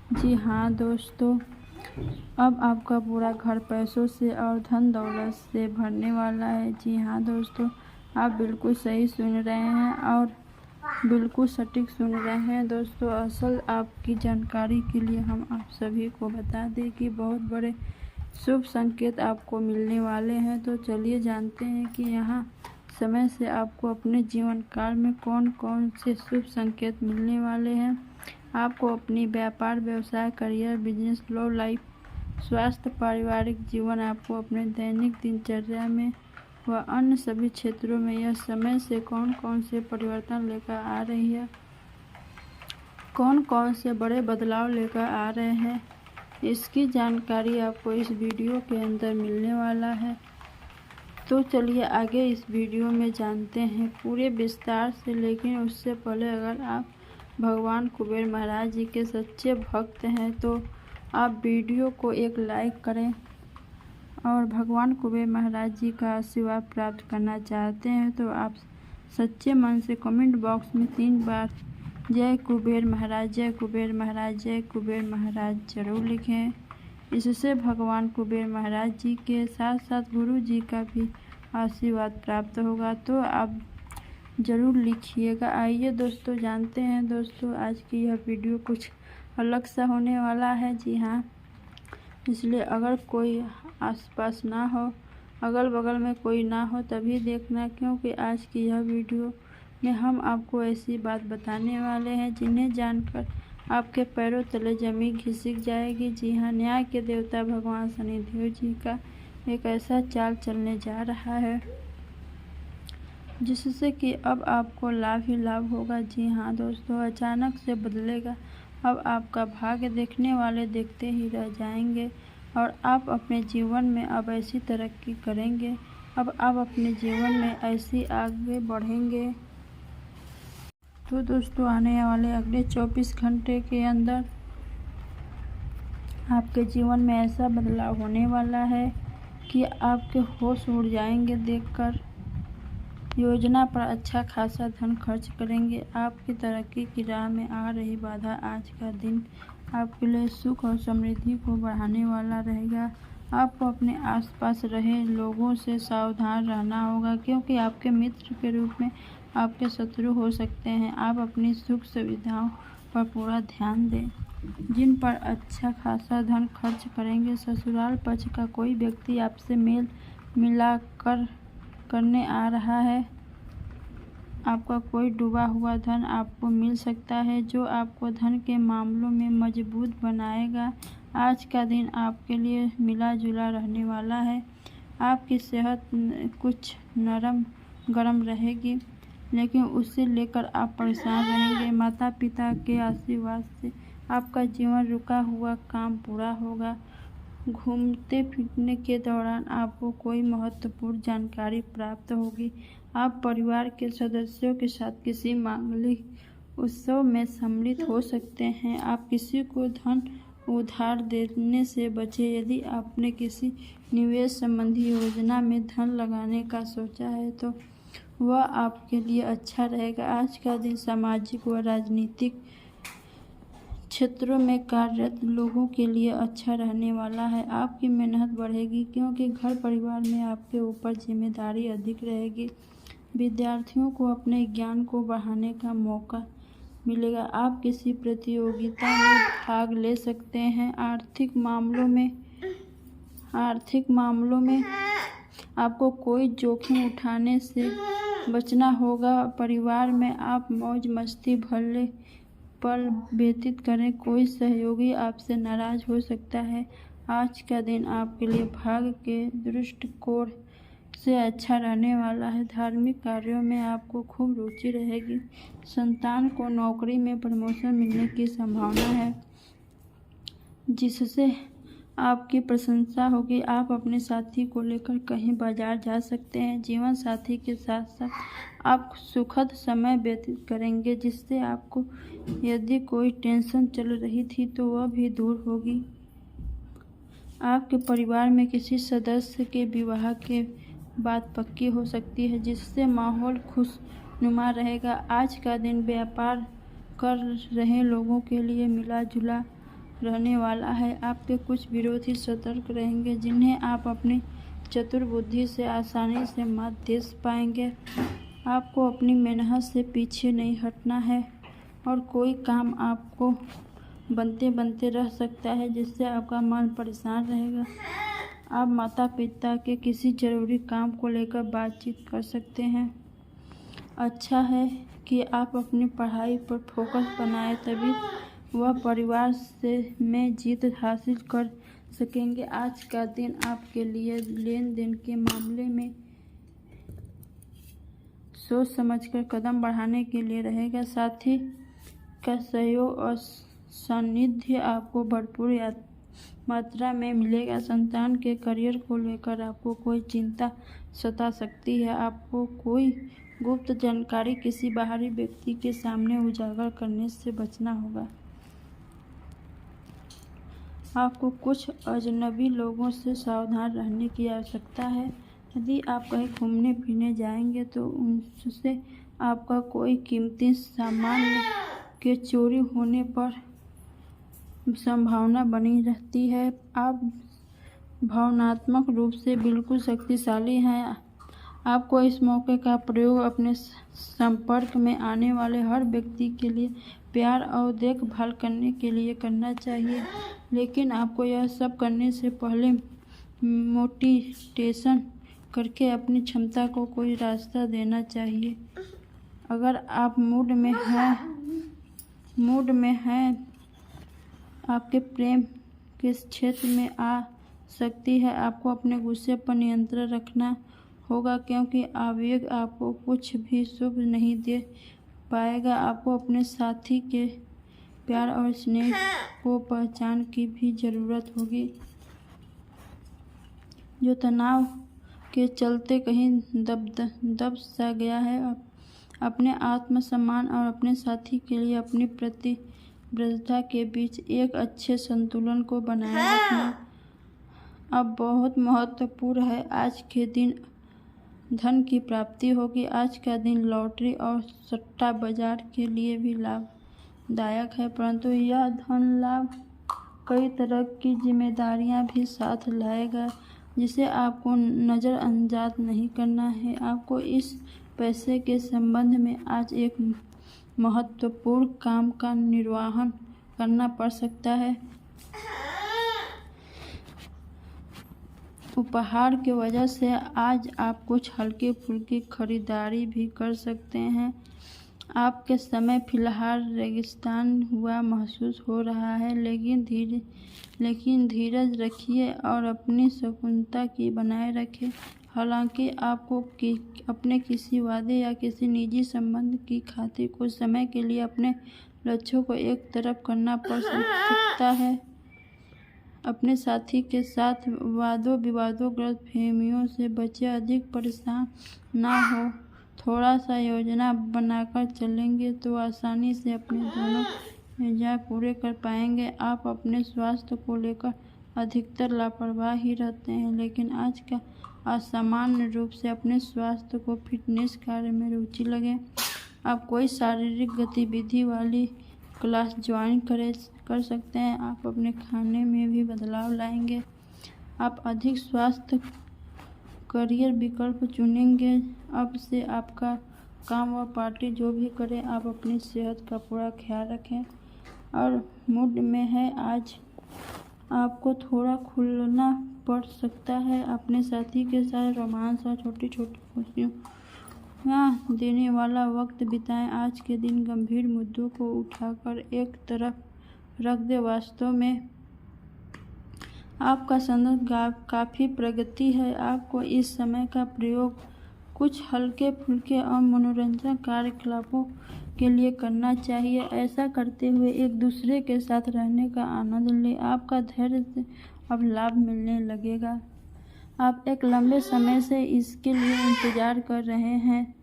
जी हाँ दोस्तों, अब आपका पूरा घर पैसों से और धन दौलत से भरने वाला है। जी हाँ दोस्तों, आप बिल्कुल सही सुन रहे हैं और बिल्कुल सटीक सुन रहे हैं दोस्तों। असल आपकी जानकारी के लिए हम आप सभी को बता दें कि बहुत बड़े शुभ संकेत आपको मिलने वाले हैं। तो चलिए जानते हैं कि यहाँ समय से आपको अपने जीवन काल में कौन कौन से शुभ संकेत मिलने वाले हैं। आपको अपनी व्यापार, व्यवसाय, करियर, बिजनेस, लव लाइफ, स्वास्थ्य, पारिवारिक जीवन, आपको अपने दैनिक दिनचर्या में व अन्य सभी क्षेत्रों में यह समय से कौन कौन से परिवर्तन लेकर आ रही है, कौन कौन से बड़े बदलाव लेकर आ रहे हैं, इसकी जानकारी आपको इस वीडियो के अंदर मिलने वाला है। तो चलिए आगे इस वीडियो में जानते हैं पूरे विस्तार से। लेकिन उससे पहले अगर आप भगवान कुबेर महाराज जी के सच्चे भक्त हैं तो आप वीडियो को एक लाइक करें और भगवान कुबेर महाराज जी का आशीर्वाद प्राप्त करना चाहते हैं तो आप सच्चे मन से कमेंट बॉक्स में 3 बार जय कुबेर महाराज, जय कुबेर महाराज, जय कुबेर महाराज जरूर लिखें। इससे भगवान कुबेर महाराज जी के साथ साथ गुरु जी का भी आशीर्वाद प्राप्त होगा। तो आप ज़रूर लिखिएगा। आइए दोस्तों जानते हैं दोस्तों, आज की यह वीडियो कुछ अलग सा होने वाला है। जी हाँ, इसलिए अगर कोई आसपास ना हो, अगल बगल में कोई ना हो तभी देखना, क्योंकि आज की यह वीडियो में हम आपको ऐसी बात बताने वाले हैं जिन्हें जानकर आपके पैरों तले जमीन खिसक जाएगी। जी हाँ, न्याय के देवता भगवान शनिदेव जी का एक ऐसा चाल चलने जा रहा है जिससे कि अब आपको लाभ ही लाभ होगा। जी हाँ दोस्तों, अचानक से बदलेगा। अब आपका भाग्य देखने वाले देखते ही रह जाएंगे और आप अपने जीवन में अब ऐसी तरक्की करेंगे, अब आप अपने जीवन में ऐसी आगे बढ़ेंगे। तो दोस्तों आने वाले अगले 24 घंटे के अंदर आपके जीवन में ऐसा बदलाव होने वाला है कि आपके होश उड़ जाएंगे देखकर। योजना पर अच्छा खासा धन खर्च करेंगे। आपकी तरक्की की राह में आ रही बाधा, आज का दिन आपके लिए सुख और समृद्धि को बढ़ाने वाला रहेगा। आपको अपने आसपास रहे लोगों से सावधान रहना होगा, क्योंकि आपके मित्र के रूप में आपके शत्रु हो सकते हैं। आप अपनी सुख सुविधाओं पर पूरा ध्यान दें, जिन पर अच्छा खासा धन खर्च करेंगे। ससुराल पक्ष का कोई व्यक्ति आपसे मेल मिलाकर करने आ रहा है। आपका कोई डूबा हुआ धन आपको मिल सकता है जो आपको धन के मामलों में मजबूत बनाएगा। आज का दिन आपके लिए मिला जुला रहने वाला है। आपकी सेहत कुछ नरम गरम रहेगी, लेकिन उसे लेकर आप परेशान रहेंगे। माता पिता के आशीर्वाद से आपका जीवन रुका हुआ काम पूरा होगा। घूमते फिरने के दौरान आपको कोई महत्वपूर्ण जानकारी प्राप्त होगी। आप परिवार के सदस्यों के साथ किसी मांगलिक उत्सव में सम्मिलित हो सकते हैं। आप किसी को धन उधार देने से बचें। यदि आपने किसी निवेश संबंधी योजना में धन लगाने का सोचा है तो वह आपके लिए अच्छा रहेगा। आज का दिन सामाजिक व राजनीतिक क्षेत्रों में कार्यरत लोगों के लिए अच्छा रहने वाला है। आपकी मेहनत बढ़ेगी, क्योंकि घर परिवार में आपके ऊपर जिम्मेदारी अधिक रहेगी। विद्यार्थियों को अपने ज्ञान को बढ़ाने का मौका मिलेगा। आप किसी प्रतियोगिता में भाग ले सकते हैं। आर्थिक मामलों में आपको कोई जोखिम उठाने से बचना होगा। परिवार में आप मौज मस्ती भले पल व्यतीत करें। कोई सहयोगी आपसे नाराज हो सकता है। आज का दिन आपके लिए भाग्य के दृष्टिकोण से अच्छा रहने वाला है। धार्मिक कार्यों में आपको खूब रुचि रहेगी। संतान को नौकरी में प्रमोशन मिलने की संभावना है, जिससे आपकी प्रशंसा होगी। आप अपने साथी को लेकर कहीं बाजार जा सकते हैं। जीवन साथी के साथ साथ आप सुखद समय व्यतीत करेंगे, जिससे आपको यदि कोई टेंशन चल रही थी तो वह भी दूर होगी। आपके परिवार में किसी सदस्य के विवाह के बात पक्की हो सकती है, जिससे माहौल खुशनुमा रहेगा। आज का दिन व्यापार कर रहे लोगों के लिए मिला जुला रहने वाला है। आपके कुछ विरोधी सतर्क रहेंगे, जिन्हें आप अपनी चतुर बुद्धि से आसानी से मात दे पाएंगे। आपको अपनी मेहनत से पीछे नहीं हटना है और कोई काम आपको बनते बनते रह सकता है, जिससे आपका मन परेशान रहेगा। आप माता पिता के किसी जरूरी काम को लेकर बातचीत कर सकते हैं। अच्छा है कि आप अपनी पढ़ाई पर फोकस बनाएं, तभी वह परिवार में जीत हासिल कर सकेंगे। आज का दिन आपके लिए लेन देन के मामले में सोच समझकर कदम बढ़ाने के लिए रहेगा। साथी का सहयोग और सानिध्य आपको भरपूर मात्रा में मिलेगा। संतान के करियर को लेकर आपको कोई चिंता सता सकती है। आपको कोई गुप्त जानकारी किसी बाहरी व्यक्ति के सामने उजागर करने से बचना होगा। आपको कुछ अजनबी लोगों से सावधान रहने की आवश्यकता है। यदि आप कहीं घूमने फिरने जाएंगे तो उनसे आपका कोई कीमती सामान के चोरी होने पर संभावना बनी रहती है। आप भावनात्मक रूप से बिल्कुल शक्तिशाली हैं। आपको इस मौके का प्रयोग अपने संपर्क में आने वाले हर व्यक्ति के लिए प्यार और देखभाल करने के लिए करना चाहिए, लेकिन आपको यह सब करने से पहले मोटिवेशन करके अपनी क्षमता को कोई रास्ता देना चाहिए। अगर आप मूड में हैं आपके प्रेम के क्षेत्र में आ सकती है। आपको अपने गुस्से पर नियंत्रण रखना होगा, क्योंकि आवेग आपको कुछ भी शुभ नहीं दे पाएगा। आपको अपने साथी के प्यार और स्नेह को पहचान की भी जरूरत होगी, जो तनाव के चलते कहीं दब सा गया है। अपने आत्मसम्मान और अपने साथी के लिए अपनी प्रतिबद्धता के बीच एक अच्छे संतुलन को बनाए रखना अब बहुत महत्वपूर्ण है। आज के दिन धन की प्राप्ति होगी। आज का दिन लॉटरी और सट्टा बाजार के लिए भी लाभदायक है, परंतु यह धन लाभ कई तरह की जिम्मेदारियां भी साथ लाएगा, जिसे आपको नज़रअंदाज नहीं करना है। आपको इस पैसे के संबंध में आज एक महत्वपूर्ण काम का निर्वहन करना पड़ सकता है। उपहार की वजह से आज आप कुछ हल्की फुल्की खरीदारी भी कर सकते हैं। आपके समय फिलहाल रेगिस्तान हुआ महसूस हो रहा है, लेकिन धीरज रखिए और अपनी सकुशलता की बनाए रखें। हालांकि आपको अपने किसी वादे या किसी निजी संबंध की खातिर कुछ समय के लिए अपने लक्ष्यों को एक तरफ करना पड़ सकता है। अपने साथी के साथ वादों विवादों गलतफहमियों से बचें। अधिक परेशान ना हो, थोड़ा सा योजना बनाकर चलेंगे तो आसानी से अपने दोनों योजनाएं पूरे कर पाएंगे। आप अपने स्वास्थ्य को लेकर अधिकतर लापरवाह ही रहते हैं, लेकिन आज का असामान्य रूप से अपने स्वास्थ्य को फिटनेस कार्य में रुचि लगे। आप कोई शारीरिक गतिविधि वाली क्लास ज्वाइन कर सकते हैं। आप अपने खाने में भी बदलाव लाएंगे। आप अधिक स्वास्थ्य करियर विकल्प चुनेंगे। अब से आपका काम व पार्टी जो भी करें, आप अपनी सेहत का पूरा ख्याल रखें और मूड में है आज आपको थोड़ा खुलना पड़ सकता है। अपने साथी के साथ रोमांस और छोटी छोटी खुशियों देने वाला वक्त बिताएं। आज के दिन गंभीर मुद्दों को उठाकर एक तरफ रख दे। वास्तव में आपका संदर्भ काफ़ी प्रगति है। आपको इस समय का प्रयोग कुछ हल्के फुल्के और मनोरंजन कार्यकलापों के लिए करना चाहिए। ऐसा करते हुए एक दूसरे के साथ रहने का आनंद लें। आपका धैर्य से अब लाभ मिलने लगेगा। आप एक लंबे समय से इसके लिए इंतजार कर रहे हैं,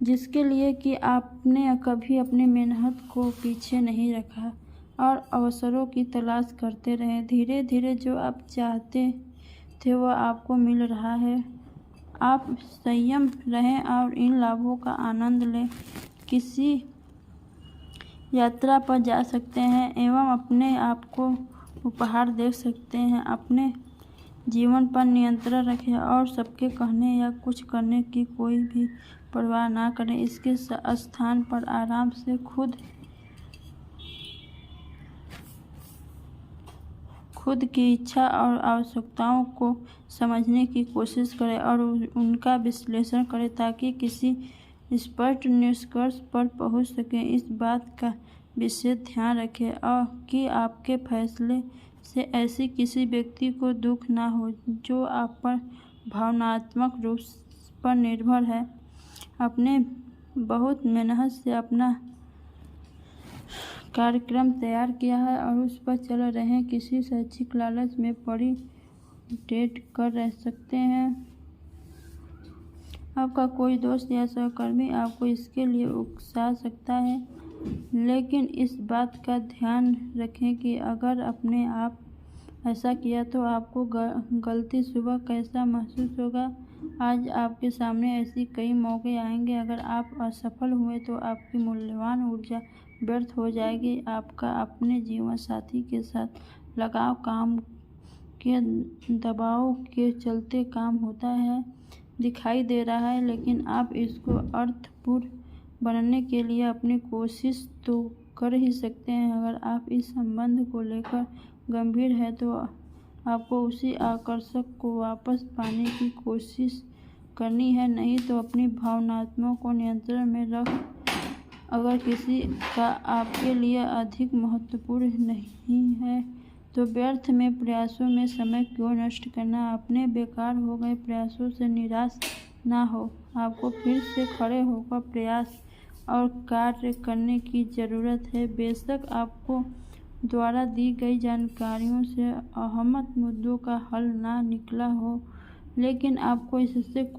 जिसके लिए कि आपने कभी अपनी मेहनत को पीछे नहीं रखा और अवसरों की तलाश करते रहे। धीरे धीरे जो आप चाहते थे वह आपको मिल रहा है। आप संयम रहें और इन लाभों का आनंद लें। यात्रा पर जा सकते हैं एवं अपने आप को उपहार दे सकते हैं। अपने जीवन पर नियंत्रण रखें और सबके कहने या कुछ करने की कोई भी परवाह ना करें। इसके स्थान पर आराम से खुद की इच्छा और आवश्यकताओं को समझने की कोशिश करें और उनका विश्लेषण करें ताकि किसी स्पष्ट निष्कर्ष पर पहुंच सकें। इस बात का विशेष ध्यान रखें और कि आपके फैसले से ऐसी किसी व्यक्ति को दुख ना हो जो आप पर भावनात्मक रूप पर निर्भर है। आपने बहुत मेहनत से अपना कार्यक्रम तैयार किया है और उस पर चल रहे हैं। किसी शैक्षिक लालच में पड़ी डेट कर रह सकते हैं। आपका कोई दोस्त या सहकर्मी आपको इसके लिए उकसा सकता है, लेकिन इस बात का ध्यान रखें कि अगर अपने आप ऐसा किया तो आपको गलती सुबह कैसा महसूस होगा। आज आपके सामने ऐसी कई मौके आएंगे। अगर आप असफल हुए तो आपकी मूल्यवान ऊर्जा व्यर्थ हो जाएगी। आपका अपने जीवन साथी के साथ लगाव काम के दबाव के चलते काम होता है दिखाई दे रहा है, लेकिन आप इसको अर्थपूर्ण बनने के लिए अपनी कोशिश तो कर ही सकते हैं। अगर आप इस संबंध को लेकर गंभीर है तो आपको उसी आकर्षक को वापस पाने की कोशिश करनी है, नहीं तो अपनी भावनात्मक को नियंत्रण में रख। अगर किसी का आपके लिए अधिक महत्वपूर्ण नहीं है तो व्यर्थ में प्रयासों में समय क्यों नष्ट करना। अपने बेकार हो गए प्रयासों से निराश ना हो। आपको फिर से खड़े होकर प्रयास और कार्य करने की ज़रूरत है। बेशक आपको द्वारा दी गई जानकारियों से अहम मुद्दों का हल ना निकला हो, लेकिन आपको इससे